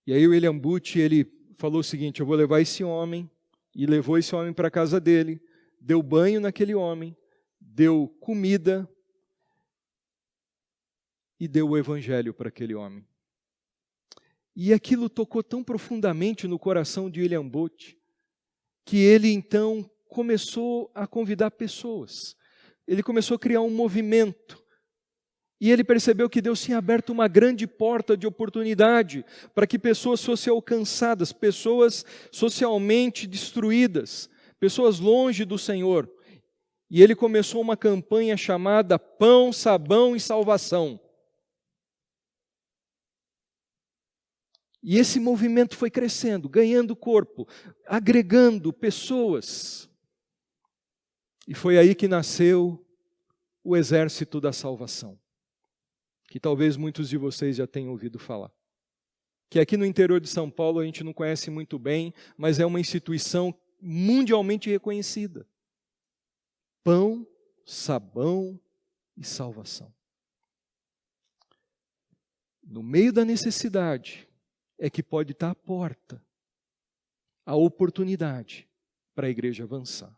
E aí o William Booth, ele falou o seguinte: eu vou levar esse homem, e levou esse homem para a casa dele, deu banho naquele homem, deu comida e deu o evangelho para aquele homem. E aquilo tocou tão profundamente no coração de William Booth, que ele então começou a convidar pessoas. Ele começou a criar um movimento. E ele percebeu que Deus tinha aberto uma grande porta de oportunidade para que pessoas fossem alcançadas, pessoas socialmente destruídas, pessoas longe do Senhor. E ele começou uma campanha chamada Pão, Sabão e Salvação. E esse movimento foi crescendo, ganhando corpo, agregando pessoas. E foi aí que nasceu o Exército da Salvação, que talvez muitos de vocês já tenham ouvido falar. Que aqui no interior de São Paulo a gente não conhece muito bem, mas é uma instituição mundialmente reconhecida. Pão, sabão e salvação. No meio da necessidade é que pode estar a porta, a oportunidade para a igreja avançar.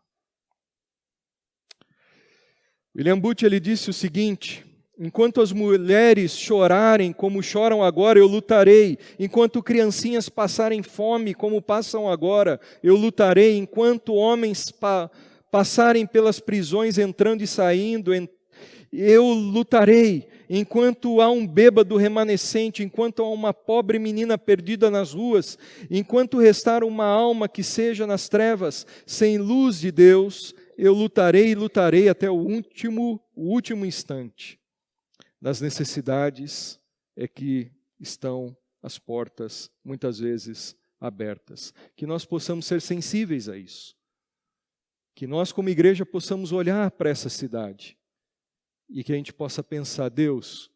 William Booth, ele disse o seguinte: enquanto as mulheres chorarem como choram agora, eu lutarei. Enquanto criancinhas passarem fome como passam agora, eu lutarei. Enquanto homens passarem pelas prisões entrando e saindo, eu lutarei. Enquanto há um bêbado remanescente, enquanto há uma pobre menina perdida nas ruas, enquanto restar uma alma que seja nas trevas, sem luz de Deus, eu lutarei e lutarei até o último instante. Das necessidades é que estão as portas, muitas vezes, abertas. Que nós possamos ser sensíveis a isso. Que nós, como igreja, possamos olhar para essa cidade e que a gente possa pensar: Deus,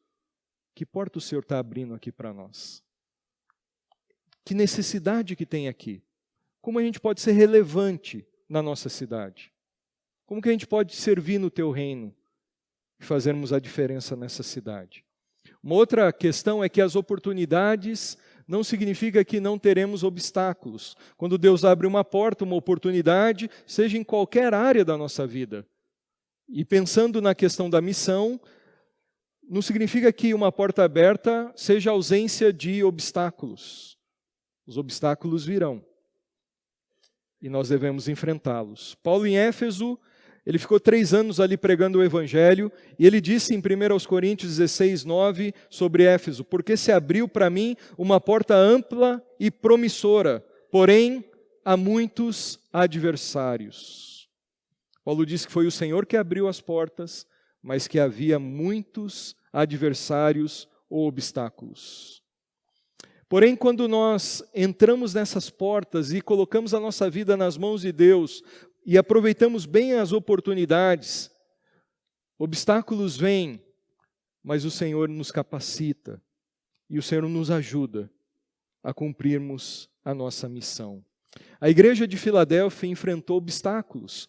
que porta o Senhor está abrindo aqui para nós? Que necessidade que tem aqui? Como a gente pode ser relevante na nossa cidade? Como que a gente pode servir no Teu reino e fazermos a diferença nessa cidade? Uma outra questão é que as oportunidades não significa que não teremos obstáculos. Quando Deus abre uma porta, uma oportunidade, seja em qualquer área da nossa vida. E pensando na questão da missão, não significa que uma porta aberta seja ausência de obstáculos. Os obstáculos virão. E nós devemos enfrentá-los. Paulo em Éfeso, ele ficou 3 anos ali pregando o Evangelho, e ele disse em 1 Coríntios 16, 9, sobre Éfeso: porque se abriu para mim uma porta ampla e promissora, porém há muitos adversários. Paulo disse que foi o Senhor que abriu as portas, mas que havia muitos adversários ou obstáculos. Porém, quando nós entramos nessas portas e colocamos a nossa vida nas mãos de Deus e aproveitamos bem as oportunidades, obstáculos vêm, mas o Senhor nos capacita e o Senhor nos ajuda a cumprirmos a nossa missão. A igreja de Filadélfia enfrentou obstáculos.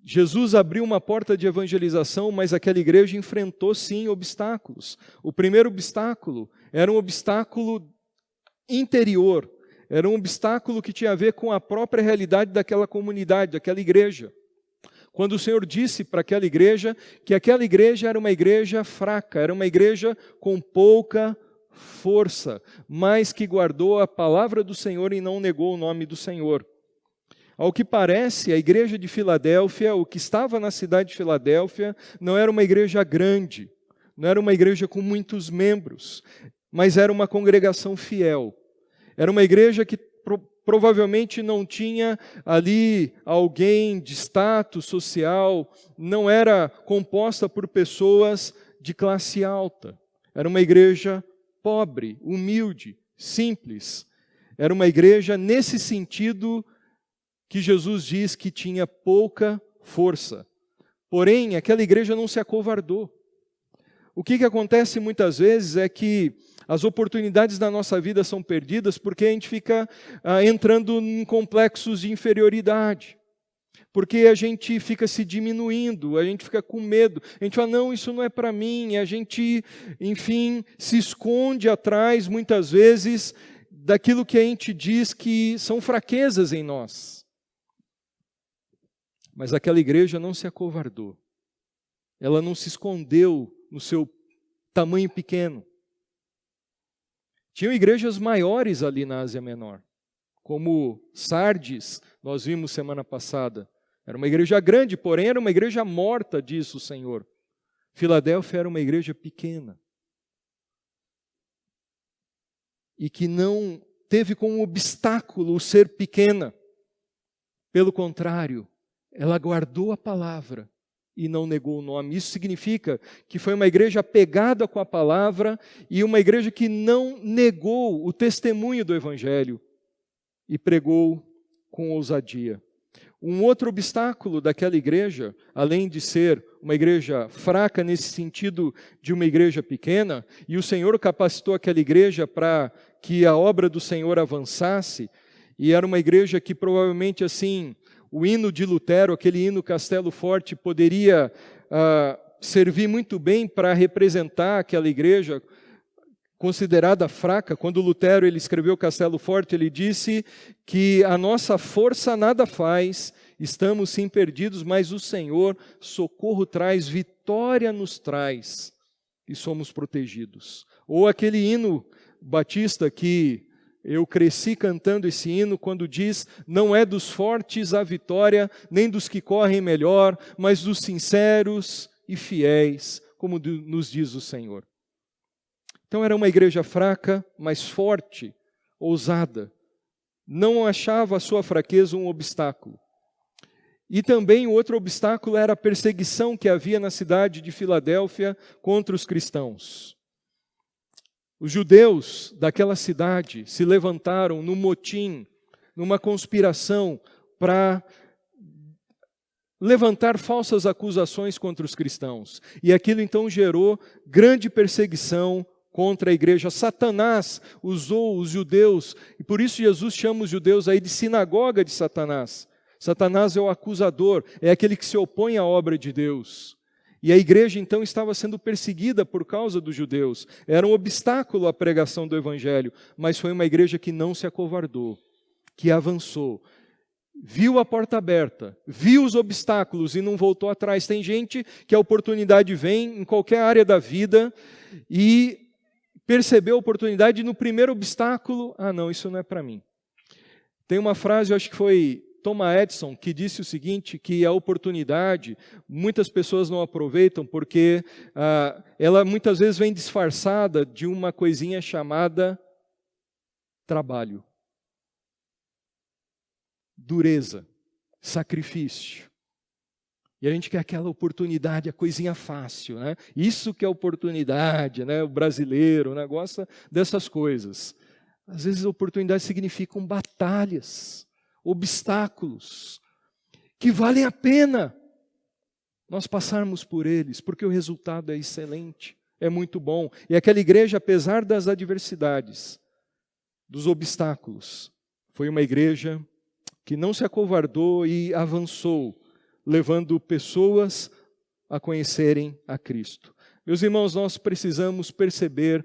Jesus abriu uma porta de evangelização, mas aquela igreja enfrentou sim obstáculos. O primeiro obstáculo era um obstáculo interior, era um obstáculo que tinha a ver com a própria realidade daquela comunidade, daquela igreja. Quando o Senhor disse para aquela igreja que aquela igreja era uma igreja fraca, era uma igreja com pouca força, mas que guardou a palavra do Senhor e não negou o nome do Senhor. Ao que parece, a igreja de Filadélfia, o que estava na cidade de Filadélfia, não era uma igreja grande, não era uma igreja com muitos membros, mas era uma congregação fiel. Era uma igreja que provavelmente não tinha ali alguém de status social, não era composta por pessoas de classe alta. Era uma igreja pobre, humilde, simples. Era uma igreja nesse sentido que Jesus diz que tinha pouca força. Porém, aquela igreja não se acovardou. O que acontece muitas vezes é que as oportunidades da nossa vida são perdidas porque a gente fica entrando em complexos de inferioridade. porque a gente fica se diminuindo, a gente fica com medo, a gente fala, não, isso não é para mim, a gente, enfim, se esconde atrás, muitas vezes, daquilo que a gente diz que são fraquezas em nós. Mas aquela igreja não se acovardou, ela não se escondeu no seu tamanho pequeno. Tinham igrejas maiores ali na Ásia Menor, como Sardes, nós vimos semana passada. Era uma igreja grande, porém era uma igreja morta, diz o Senhor. Filadélfia era uma igreja pequena. E que não teve como obstáculo o ser pequena. Pelo contrário, ela guardou a palavra e não negou o nome. Isso significa que foi uma igreja apegada com a palavra e uma igreja que não negou o testemunho do Evangelho e pregou com ousadia. Um outro obstáculo daquela igreja, além de ser uma igreja fraca nesse sentido de uma igreja pequena, e o Senhor capacitou aquela igreja para que a obra do Senhor avançasse, e era uma igreja que provavelmente assim, o hino de Lutero, aquele hino Castelo Forte, poderia servir muito bem para representar aquela igreja considerada fraca. Quando Lutero ele escreveu Castelo Forte, ele disse que a nossa força nada faz, estamos sim perdidos, mas o Senhor socorro traz, vitória nos traz e somos protegidos. Ou aquele hino batista que eu cresci cantando esse hino quando diz, não é dos fortes a vitória, nem dos que correm melhor, mas dos sinceros e fiéis, como nos diz o Senhor. Então era uma igreja fraca, mas forte, ousada. Não achava a sua fraqueza um obstáculo. E também o outro obstáculo era a perseguição que havia na cidade de Filadélfia contra os cristãos. Os judeus daquela cidade se levantaram num motim, numa conspiração para levantar falsas acusações contra os cristãos. E aquilo então gerou grande perseguição contra a igreja. Satanás usou os judeus, e por isso Jesus chama os judeus aí de sinagoga de Satanás. Satanás é o acusador, é aquele que se opõe à obra de Deus. E a igreja então estava sendo perseguida por causa dos judeus. Era um obstáculo à pregação do evangelho, mas foi uma igreja que não se acovardou, que avançou. Viu a porta aberta, viu os obstáculos e não voltou atrás. Tem gente que a oportunidade vem em qualquer área da vida e percebeu a oportunidade no primeiro obstáculo, não, isso não é para mim. Tem uma frase, eu acho que foi Thomas Edison, que disse o seguinte, que a oportunidade, muitas pessoas não aproveitam porque ela muitas vezes vem disfarçada de uma coisinha chamada trabalho, dureza, sacrifício. E a gente quer aquela oportunidade, a coisinha fácil, né? Isso que é oportunidade, né? O brasileiro, né? Gosta dessas coisas. Às vezes oportunidades significam batalhas, obstáculos, que valem a pena nós passarmos por eles, porque o resultado é excelente, é muito bom. E aquela igreja, apesar das adversidades, dos obstáculos, foi uma igreja que não se acovardou e avançou, levando pessoas a conhecerem a Cristo. Meus irmãos, nós precisamos perceber,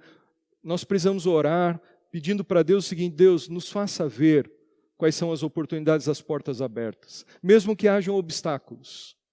nós precisamos orar, pedindo para Deus o seguinte, Deus, nos faça ver quais são as oportunidades, as portas abertas. Mesmo que hajam obstáculos,